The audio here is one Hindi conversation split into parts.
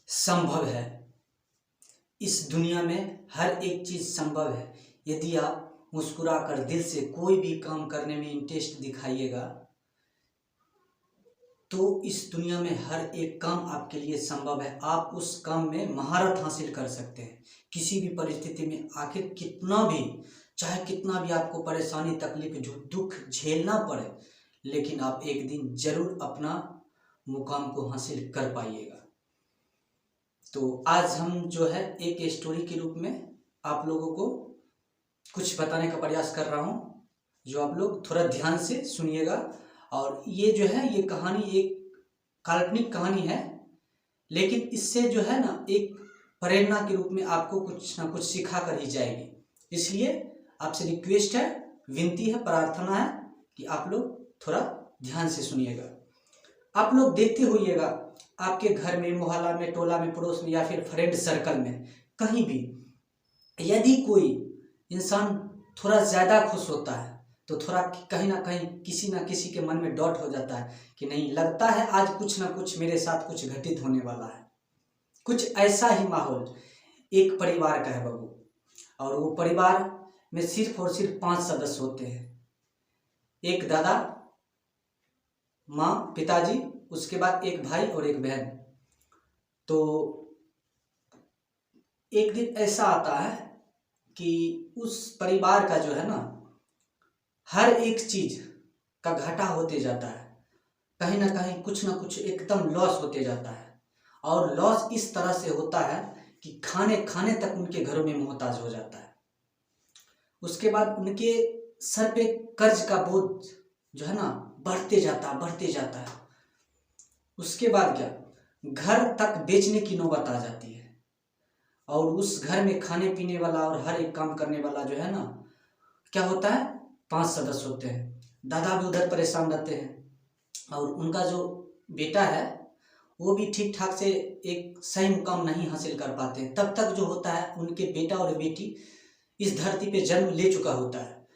संभव है। इस दुनिया में हर एक चीज़ संभव है। यदि आप मुस्कुराकर दिल से कोई भी काम करने में इंटरेस्ट दिखाइएगा तो इस दुनिया में हर एक काम आपके लिए संभव है। आप उस काम में महारत हासिल कर सकते हैं। किसी भी परिस्थिति में आखिर कितना भी, चाहे कितना भी आपको परेशानी तकलीफ दुख झेलना पड़े, लेकिन आप एक दिन जरूर अपना मुकाम को हासिल कर पाइएगा। तो आज हम जो है एक स्टोरी के रूप में आप लोगों को कुछ बताने का प्रयास कर रहा हूँ, जो आप लोग थोड़ा ध्यान से सुनिएगा। और ये जो है ये कहानी एक काल्पनिक कहानी है, लेकिन इससे जो है ना एक प्रेरणा के रूप में आपको कुछ ना कुछ सिखा कर ही जाएगी। इसलिए आपसे रिक्वेस्ट है, विनती है, प्रार्थना है कि आप लोग थोड़ा ध्यान से सुनिएगा। आप लोग देखते होइएगा आपके घर में, मोहल्ला में, टोला में, पड़ोस में या फिर फ्रेंड सर्कल में कहीं भी यदि कोई इंसान थोड़ा ज़्यादा खुश होता है तो थोड़ा कहीं ना कहीं किसी ना किसी के मन में डाउट हो जाता है कि नहीं, लगता है आज कुछ ना कुछ मेरे साथ कुछ घटित होने वाला है। कुछ ऐसा ही माहौल एक परिवार का है बाबू, और वो परिवार में सिर्फ और सिर्फ 5 सदस्य होते हैं। एक दादा, माँ, पिताजी, उसके बाद एक भाई और एक बहन। तो एक दिन ऐसा आता है कि उस परिवार का जो है ना हर एक चीज का घाटा होते जाता है। कहीं ना कहीं कुछ ना कुछ एकदम लॉस होते जाता है, और लॉस इस तरह से होता है कि खाने खाने तक उनके घरों में मोहताज हो जाता है। उसके बाद उनके सर पे कर्ज का बोझ जो है ना बढ़ते जाता है। उसके बाद क्या, घर तक बेचने की नौबत आ जाती है, और उस घर में खाने पीने वाला और हर एक काम करने वाला जो है ना, क्या होता है, 5 सदस्य होते हैं। दादा भी उधर परेशान रहते हैं, और उनका जो बेटा है वो भी ठीक ठाक से एक सही मुकाम नहीं हासिल कर पाते हैं। तब तक जो होता है उनके बेटा और बेटी इस धरती पे जन्म ले चुका होता है,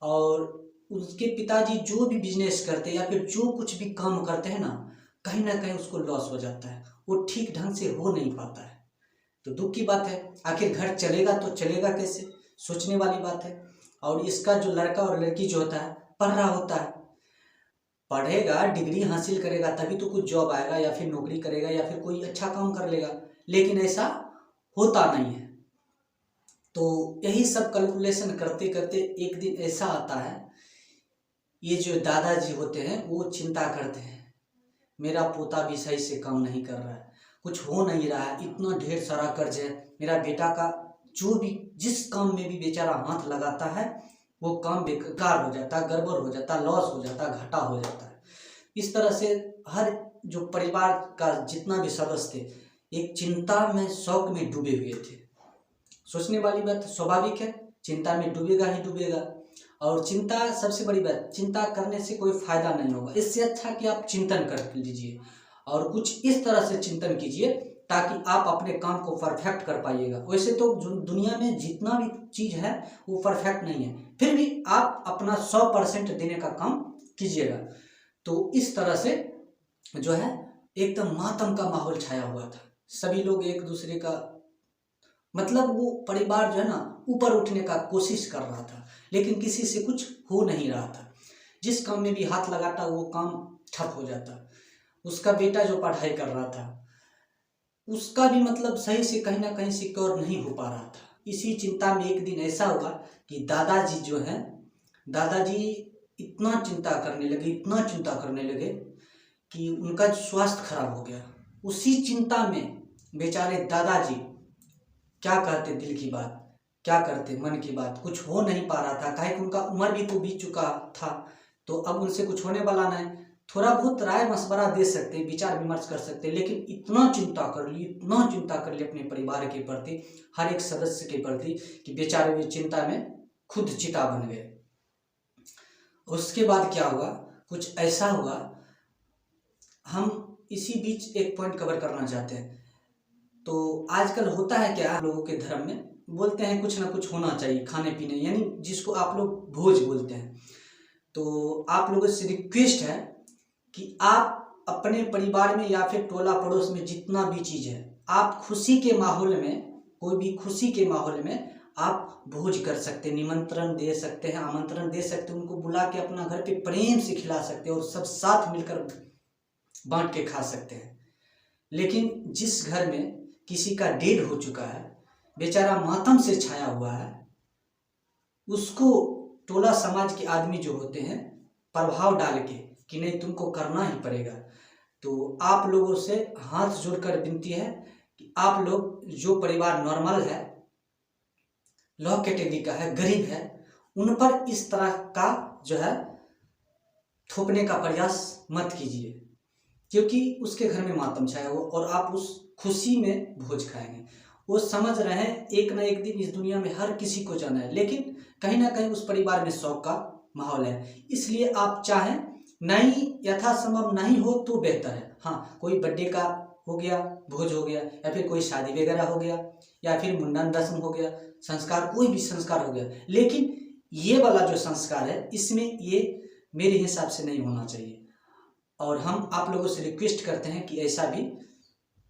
और उसके पिताजी जो भी बिजनेस करते हैं या फिर जो कुछ भी काम करते हैं ना कहीं उसको लॉस हो जाता है, वो ठीक ढंग से हो नहीं पाता है। तो दुख की बात है, आखिर घर चलेगा तो चलेगा कैसे, सोचने वाली बात है। और इसका जो लड़का और लड़की जो होता है पढ़ रहा होता है, पढ़ेगा, डिग्री हासिल करेगा तभी तो कुछ जॉब आएगा, या फिर नौकरी करेगा, या फिर कोई अच्छा काम कर लेगा, लेकिन ऐसा होता नहीं है। तो यही सब कैलकुलेशन करते करते एक दिन ऐसा आता है, ये जो दादाजी होते हैं वो चिंता करते हैं, मेरा पोता भी सही से काम नहीं कर रहा है, कुछ हो नहीं रहा है, इतना ढेर सारा कर्ज है, मेरा बेटा का जो भी जिस काम में भी बेचारा हाथ लगाता है वो काम बेकार हो जाता, गड़बड़ हो जाता, लॉस हो जाता, घाटा हो जाता है। इस तरह से हर जो परिवार का जितना भी सदस्य थे एक चिंता में, शौक में डूबे हुए थे। सोचने वाली बात, स्वाभाविक है, चिंता में डूबेगा ही डूबेगा। और चिंता, सबसे बड़ी बात, चिंता करने से कोई फायदा नहीं होगा। इससे अच्छा कि आप चिंतन कर लीजिए और कुछ इस तरह से चिंतन कीजिए ताकि आप अपने काम को परफेक्ट कर पाइएगा। वैसे तो दुनिया में जितना भी चीज़ है वो परफेक्ट नहीं है, फिर भी आप अपना 100% देने का काम कीजिएगा। तो इस तरह से जो है एकदम मातम का माहौल छाया हुआ था। सभी लोग एक दूसरे का, मतलब वो परिवार जो है ना ऊपर उठने का कोशिश कर रहा था, लेकिन किसी से कुछ हो नहीं रहा था। जिस काम में भी हाथ लगाता वो काम ठप हो जाता। उसका बेटा जो पढ़ाई कर रहा था उसका भी मतलब सही से कहीं ना कहीं सिक्योर नहीं हो पा रहा था। इसी चिंता में एक दिन ऐसा हुआ कि दादाजी जो हैं, दादाजी इतना चिंता करने लगे कि उनका स्वास्थ्य खराब हो गया। उसी चिंता में बेचारे दादाजी क्या कहते दिल की बात, क्या करते मन की बात, कुछ हो नहीं पा रहा था। काहे कि उनका उम्र भी तो बीत चुका था, तो अब उनसे कुछ होने वाला नहीं। थोड़ा बहुत राय मशवरा दे सकते, विचार विमर्श कर सकते, लेकिन इतना चिंता कर ली अपने परिवार के प्रति, हर एक सदस्य के प्रति, कि बेचारे भी चिंता में खुद चिता बन गए। उसके बाद क्या हुआ, कुछ ऐसा हुआ, हम इसी बीच एक पॉइंट कवर करना चाहते हैं। तो आजकल होता है क्या, लोगों के धर्म में बोलते हैं कुछ ना कुछ होना चाहिए खाने पीने, यानी जिसको आप लोग भोज बोलते हैं। तो आप लोगों से रिक्वेस्ट है कि आप अपने परिवार में या फिर टोला पड़ोस में जितना भी चीज़ है आप खुशी के माहौल में, कोई भी खुशी के माहौल में आप भोज कर सकते हैं, निमंत्रण दे सकते हैं, आमंत्रण दे सकते हैं, उनको बुला के अपना घर पे प्रेम से खिला सकते हैं और सब साथ मिलकर बांट के खा सकते हैं। लेकिन जिस घर में किसी का डेड हो चुका है, बेचारा मातम से छाया हुआ है, उसको टोला समाज के आदमी जो होते हैं प्रभाव डाल के कि नहीं तुमको करना ही पड़ेगा। तो आप लोगों से हाथ जोड़कर विनती है कि आप लोग जो परिवार नॉर्मल है, लो कैटेगरी का है, गरीब है, उन पर इस तरह का जो है थोपने का प्रयास मत कीजिए, क्योंकि उसके घर में मातम छाया हो और आप उस खुशी में भोज खाएंगे। वो समझ रहे हैं एक ना एक दिन इस दुनिया में हर किसी को जाना है, लेकिन कहीं ना कहीं उस परिवार में शौक का माहौल है। इसलिए आप चाहें नहीं, यथासंभव नहीं हो तो बेहतर है। हाँ, कोई बर्थडे का हो गया, भोज हो गया, या फिर कोई शादी वगैरह हो गया, या फिर मुंडन रस्म हो गया, संस्कार, कोई भी संस्कार हो गया, लेकिन ये वाला जो संस्कार है इसमें ये मेरे हिसाब से नहीं होना चाहिए। और हम आप लोगों से रिक्वेस्ट करते हैं कि ऐसा भी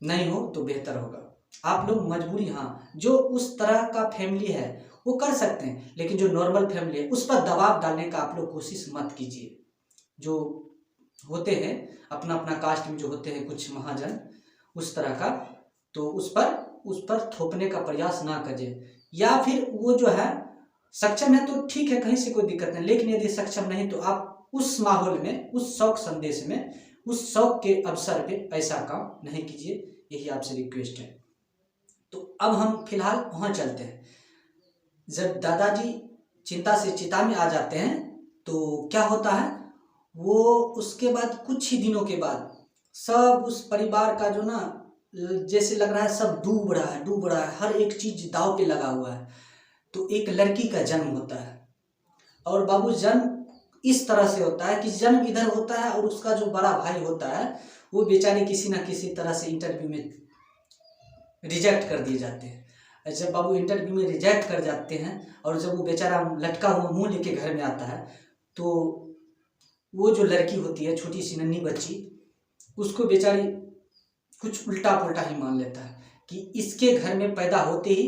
नहीं हो तो बेहतर होगा। आप लोग मजबूरी, हाँ, जो उस तरह का फैमिली है वो कर सकते हैं, लेकिन जो नॉर्मल फैमिली है उस पर दबाव डालने का आप लोग कोशिश मत कीजिए। जो होते हैं अपना अपना कास्ट में जो होते हैं कुछ महाजन उस तरह का, तो उस पर थोपने का प्रयास ना करिए। या फिर वो जो है सक्षम है तो ठीक है, कहीं से कोई दिक्कत नहीं, लेकिन यदि सक्षम नहीं तो आप उस माहौल में, उस शौक संदेश में, उस शौक के अवसर पे ऐसा काम नहीं कीजिए। यही आपसे रिक्वेस्ट है। तो अब हम फिलहाल वहाँ चलते हैं। जब दादाजी चिंता से चिता में आ जाते हैं तो क्या होता है, वो उसके बाद कुछ ही दिनों के बाद सब उस परिवार का जो ना, जैसे लग रहा है सब डूब रहा है, हर एक चीज दांव पे लगा हुआ है। तो एक लड़की का जन्म होता है, और बाबू जन्म इस तरह से होता है कि जन्म इधर होता है और उसका जो बड़ा भाई होता है वो बेचारे किसी ना किसी तरह से इंटरव्यू में रिजेक्ट कर दिए जाते हैं। जब बाबू इंटरव्यू में रिजेक्ट कर जाते हैं और जब वो बेचारा लटका हुआ मुंह लेके घर में आता है, तो वो जो लड़की होती है, छोटी सी नन्ही बच्ची, उसको बेचारी कुछ उल्टा पुल्टा ही मान लेता है कि इसके घर में पैदा होते ही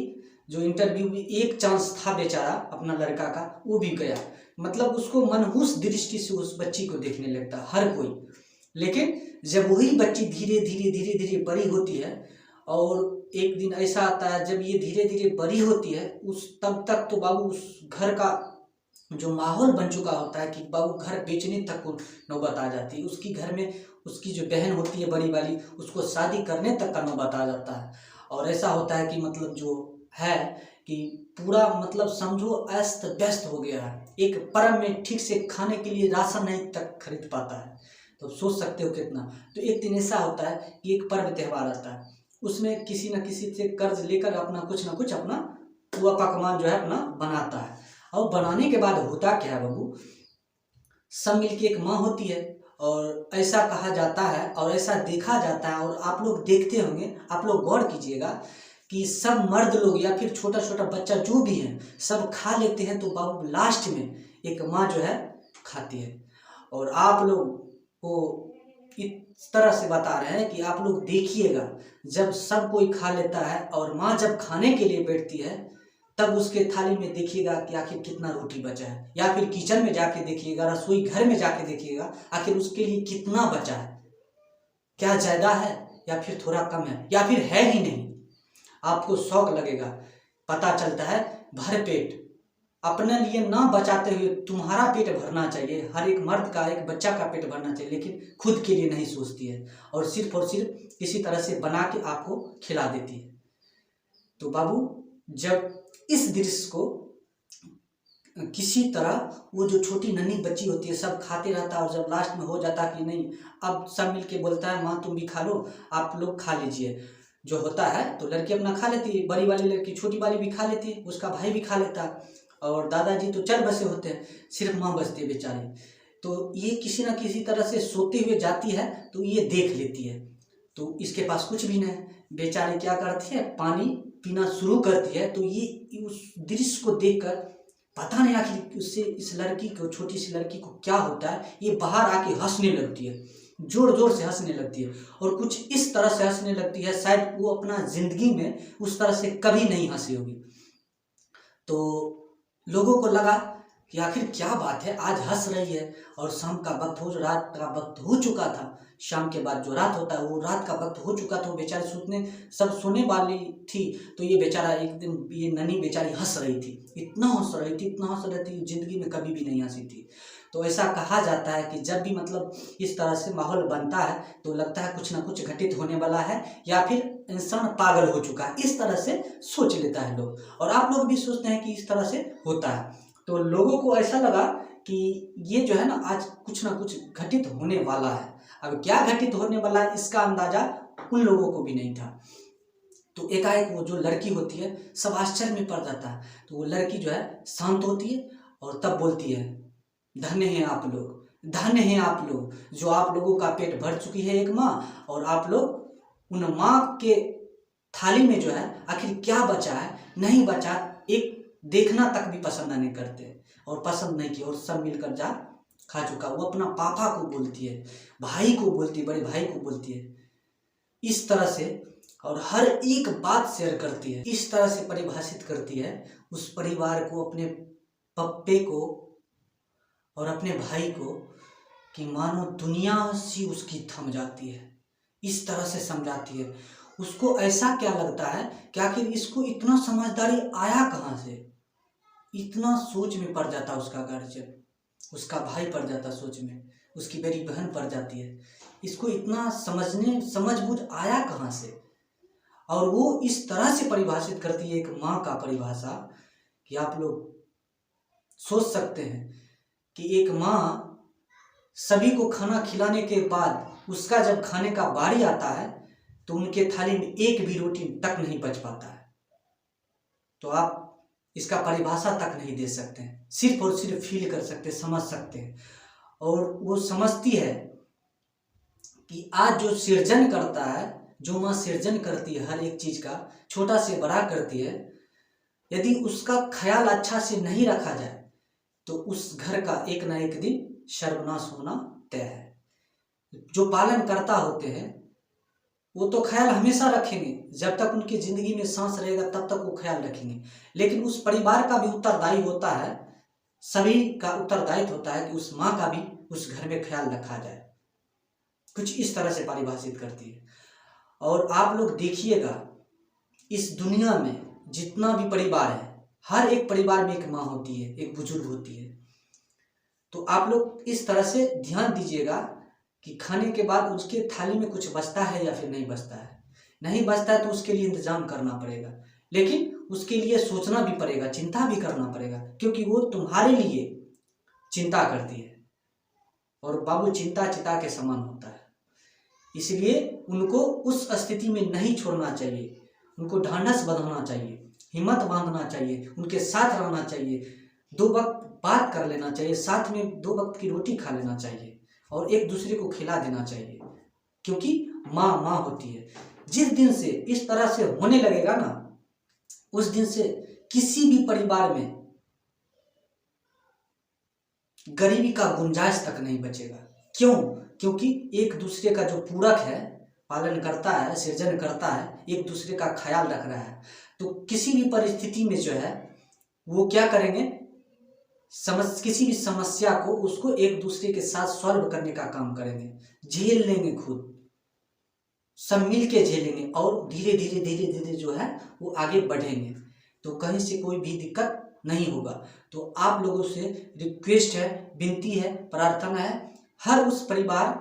जो इंटरव्यू में एक चांस था बेचारा अपना लड़का का, वो भी गया। मतलब उसको मनहूस दृष्टि से उस बच्ची को देखने लगता है हर कोई। लेकिन जब वही बच्ची धीरे धीरे बड़ी होती है, और एक दिन ऐसा आता है जब ये धीरे धीरे बड़ी होती है, उस तब तक तो बाबू उस घर का जो माहौल बन चुका होता है कि बाबू घर बेचने तक को नौबत आ जाती है। उसकी घर में उसकी जो बहन होती है बड़ी वाली, उसको शादी करने तक का नौबत आ जाता है। और ऐसा होता है कि मतलब जो है कि पूरा मतलब समझो अस्त व्यस्त हो गया है। एक पर्व में ठीक से खाने के लिए राशन नहीं तक खरीद पाता है, तो सोच सकते हो कितना। तो एक दिन ऐसा होता है कि एक पर्व त्यौहार आता है, उसमें किसी न किसी से कर्ज लेकर अपना कुछ ना कुछ अपना पुआ पकवान जो है अपना बनाता है। और बनाने के बाद होता क्या है बाबू, सब मिलके एक माँ होती है, और ऐसा कहा जाता है और ऐसा देखा जाता है, और आप लोग देखते होंगे, आप लोग गौर कीजिएगा कि सब मर्द लोग या फिर छोटा छोटा बच्चा जो भी है सब खा लेते हैं, तो बाबू लास्ट में एक माँ जो है खाती है। और आप लोग को इस तरह से बता रहे हैं कि आप लोग देखिएगा, जब सब कोई खा लेता है और माँ जब खाने के लिए बैठती है, तब उसके थाली में देखिएगा कि आखिर कितना रोटी बचा है, या फिर किचन में जाके देखिएगा, रसोई घर में जाके देखिएगा, आखिर उसके लिए कितना बचा है, क्या ज्यादा है या फिर थोड़ा कम है, या फिर है ही नहीं। आपको शौक लगेगा, पता चलता है भर पेट अपने लिए ना बचाते हुए तुम्हारा पेट भरना चाहिए, हर एक मर्द का, एक बच्चा का पेट भरना चाहिए, लेकिन खुद के लिए नहीं सोचती है और सिर्फ किसी तरह से बना के आपको खिला देती है। तो बाबू जब इस दृश्य को किसी तरह, वो जो छोटी नन्ही बच्ची होती है सब खाते रहता है, और जब लास्ट में हो जाता कि नहीं, अब सब मिलके बोलता है माँ तुम भी खा लो, आप लोग खा लीजिए, जो होता है तो लड़की अपना खा लेती है, बड़ी वाली लड़की छोटी वाली भी खा लेती है, उसका भाई भी खा लेता है, और दादाजी तो चल बसे होते हैं, सिर्फ माँ बचती है बेचारी। तो ये किसी न किसी तरह से सोते हुए जाती है, तो ये देख लेती है, तो इसके पास कुछ भी नहीं, बेचारी क्या करती है, पानी पीना शुरू करती है। तो ये उस दृश्य को देखकर पता नहीं आखिर उससे इस लड़की को, छोटी सी लड़की को क्या होता है, ये बाहर आके हंसने लगती है। जोर जोर से हंसने लगती है, और कुछ इस तरह से हंसने लगती है शायद वो अपना जिंदगी में उस तरह से कभी नहीं हंसी होगी। तो लोगों को लगा कि आखिर क्या बात है, आज हंस रही है, और शाम का वक्त हो, रात का वक्त हो चुका था। शाम के बाद जो रात होता है वो रात का वक्त हो चुका था, वो बेचारी सब सोने वाली थी। तो ये बेचारा एक दिन, ये ननी बेचारी हंस रही थी, इतना हंस रही थी, इतना हंस रही थी, जिंदगी में कभी भी नहीं हंसी थी। तो ऐसा कहा जाता है कि जब भी मतलब इस तरह से माहौल बनता है तो लगता है कुछ ना कुछ घटित होने वाला है, या फिर इंसान पागल हो चुका है, इस तरह से सोच लेता है लोग। और आप लोग भी सोचते हैं कि इस तरह से होता है। तो लोगों को ऐसा लगा कि ये जो है ना, आज कुछ ना कुछ घटित होने वाला है। अब क्या घटित होने वाला है इसका अंदाजा उन लोगों को भी नहीं था। तो एकाएक वो जो लड़की होती है, सब आश्चर्य में पड़ जाता है। तो वो लड़की जो है शांत होती है और तब बोलती है, धन्य हैं आप लोग, धन्य हैं आप लोग, जो आप लोगों का पेट भर चुकी है एक माँ, और आप लोग उन माँ के थाली में जो है आखिर क्या बचा है, नहीं बचा, एक देखना तक भी पसंद नहीं करते, और पसंद नहीं किया, और सब मिलकर जा खा चुका। वो अपना पापा को बोलती है, भाई को बोलती है, बड़े भाई को बोलती है, इस तरह से, और हर एक बात शेयर करती है, इस तरह से परिभाषित करती है उस परिवार को, अपने पप्पे को और अपने भाई को, कि मानो दुनिया सी उसकी थम जाती है। इस तरह से समझाती है उसको। ऐसा क्या लगता है कि आखिर इसको इतना समझदारी आया कहाँ से, इतना सोच में पड़ जाता उसका गार्जियन, उसका भाई पड़ जाता सोच में, उसकी बड़ी बहन पड़ जाती है, इसको इतना समझ बूझ आया कहाँ से। और वो इस तरह से परिभाषित करती है एक माँ का परिभाषा, कि आप लोग सोच सकते हैं कि एक माँ सभी को खाना खिलाने के बाद उसका जब खाने का बारी आता है तो उनके थाली में एक भी रोटी तक नहीं बच पाता है। तो आप इसका परिभाषा तक नहीं दे सकते हैं, सिर्फ और सिर्फ फील कर सकते, समझ सकते हैं। और वो समझती है कि आज जो सृजन करता है, जो माँ सृजन करती है हर एक चीज का, छोटा से बड़ा करती है, यदि उसका ख्याल अच्छा से नहीं रखा जाए तो उस घर का एक ना एक दिन सर्वनाश होना तय है। जो पालन करता होते हैं वो तो ख्याल हमेशा रखेंगे, जब तक उनकी जिंदगी में सांस रहेगा तब तक वो ख्याल रखेंगे। लेकिन उस परिवार का भी उत्तरदायी होता है, सभी का उत्तरदायित्व होता है कि उस माँ का भी उस घर में ख्याल रखा जाए। कुछ इस तरह से परिभाषित करती है। और आप लोग देखिएगा, इस दुनिया में जितना भी परिवार है, हर एक परिवार में एक माँ होती है, एक बुजुर्ग होती है। तो आप लोग इस तरह से ध्यान दीजिएगा कि खाने के बाद उसके थाली में कुछ बचता है या फिर नहीं बचता है। नहीं बचता है तो उसके लिए इंतजाम करना पड़ेगा, लेकिन उसके लिए सोचना भी पड़ेगा, चिंता भी करना पड़ेगा, क्योंकि वो तुम्हारे लिए चिंता करती है। और बाबू चिंता चिता के समान होता है, इसलिए उनको उस स्थिति में नहीं छोड़ना चाहिए, उनको ढांढस बंधना चाहिए, हिम्मत बांधना चाहिए, उनके साथ रहना चाहिए, 2 वक्त बात कर लेना चाहिए, साथ में 2 वक्त की रोटी खा लेना चाहिए, और एक दूसरे को खिला देना चाहिए, क्योंकि माँ माँ होती है। जिस दिन से इस तरह से होने लगेगा ना, उस दिन से किसी भी परिवार में गरीबी का गुंजाइश तक नहीं बचेगा। क्यों? क्योंकि एक दूसरे का जो पूरक है, पालन करता है, सृजन करता है, एक दूसरे का ख्याल रख रहा है। तो किसी भी परिस्थिति में जो है वो क्या करेंगे, किसी भी समस्या को उसको एक दूसरे के साथ सॉल्व करने का काम करेंगे, झेल लेंगे, खुद सब मिल के झेलेंगे, और धीरे धीरे धीरे धीरे जो है वो आगे बढ़ेंगे। तो कहीं से कोई भी दिक्कत नहीं होगा। तो आप लोगों से रिक्वेस्ट है, विनती है, प्रार्थना है, हर उस परिवार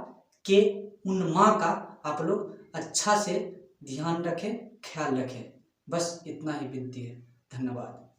के उन माँ का आप लोग अच्छा से ध्यान रखें, ख्याल रखें। बस इतना ही विनती है। धन्यवाद।